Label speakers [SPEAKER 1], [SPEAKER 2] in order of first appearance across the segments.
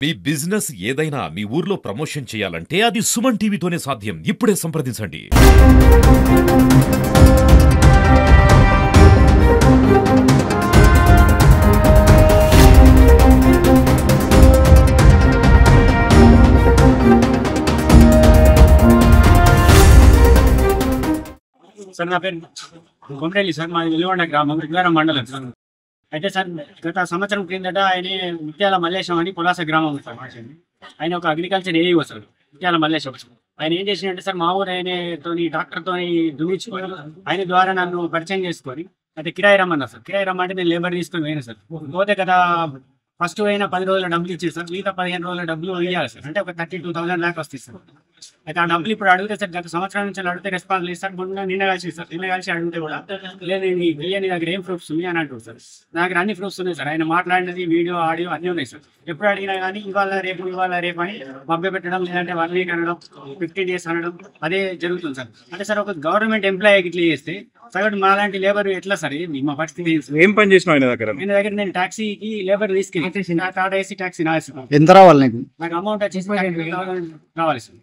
[SPEAKER 1] మీ business ఏదైనా మీ ఊర్లో promotion చేయాలంటే అది సుమన్ టీవీతోనే సాధ్యం. ఇప్పుడే సంప్రదించండి.
[SPEAKER 2] సార్ నా పేరు కొమరెల్లి సార్, మాది వెలుగొండ గ్రామం, రుద్వారం మండలం సార్. అయితే సార్ గత సంవత్సరం క్రిందట ఆయన ముత్యాల మల్లేశం అని పులాస గ్రామం సార్. ఆయన ఒక అగ్రికల్చర్ ఏఈ సార్, ముత్యాల మల్లేశం. ఆయన ఏం చేసినట్టే సార్, మా ఊరు ఆయనతో డాక్టర్తో దున్నించుకొని ఆయన ద్వారా నన్ను పరిచయం చేసుకొని అయితే కిరాయి రమ్మన్నా సార్. కిరాయి రమ్మంటే నేను లేబర్ తీసుకొని పోయినా సార్. పోతే కదా ఫస్ట్ అయినా 10 రోజుల డబ్బులు ఇచ్చేది సార్, మిగతా 15 రోజుల డబ్బులు ఇవ్వాలి సార్. అంటే ఒక 32,000 దాకా వస్తుంది సార్. అయితే ఆ డబ్బులు ఇప్పుడు అడిగితే సార్, గత సంవత్సరం నుంచి అడిగితే రెస్పాన్స్ లేదు సార్. నిన్న కలిసి అడిగితే కూడా లేదు నీ దగ్గర ఏం ప్రూఫ్స్ ఉన్నాయి అని అంటారు సార్. నా దగ్గర అన్ని ప్రూఫ్స్ ఉన్నాయి సార్. ఆయన మాట్లాడినది వీడియో ఆడియో అన్నీ ఉన్నాయి సార్. ఎప్పుడు అడిగినా కానీ ఇవాళ రేపు అని మభ్య పెట్టడం, లేదంటే 1 వీక్ అనడం, 15 days అనడం, అదే జరుగుతుంది సార్. అంటే సార్ ఒక గవర్నమెంట్ ఎంప్లాయీకి ఇట్లా చేస్తే సగటు మాలాంటి లేబర్ ఎట్లా సార్ మా పరిస్థితి?
[SPEAKER 3] ఏం పని చేసిన ఆయన దగ్గర?
[SPEAKER 2] నేను టాక్సీకి లేబర్ తీసుకెళ్ళి టాటా ఏసీ టాక్సీ
[SPEAKER 3] ఎంత రావాలి నీకు?
[SPEAKER 2] నాకు అమౌంట్ వచ్చేసి 30,000 రావాలి సార్.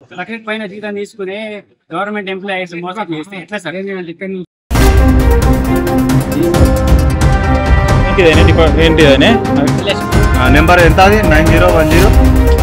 [SPEAKER 2] 1,00,000 పైన జీతం తీసుకునే గవర్నమెంట్ ఎంప్లాయీస్ మోసం చేస్తే ఎట్లా సార్?
[SPEAKER 3] ఏంటి నెంబర్ ఎంత? అది 9010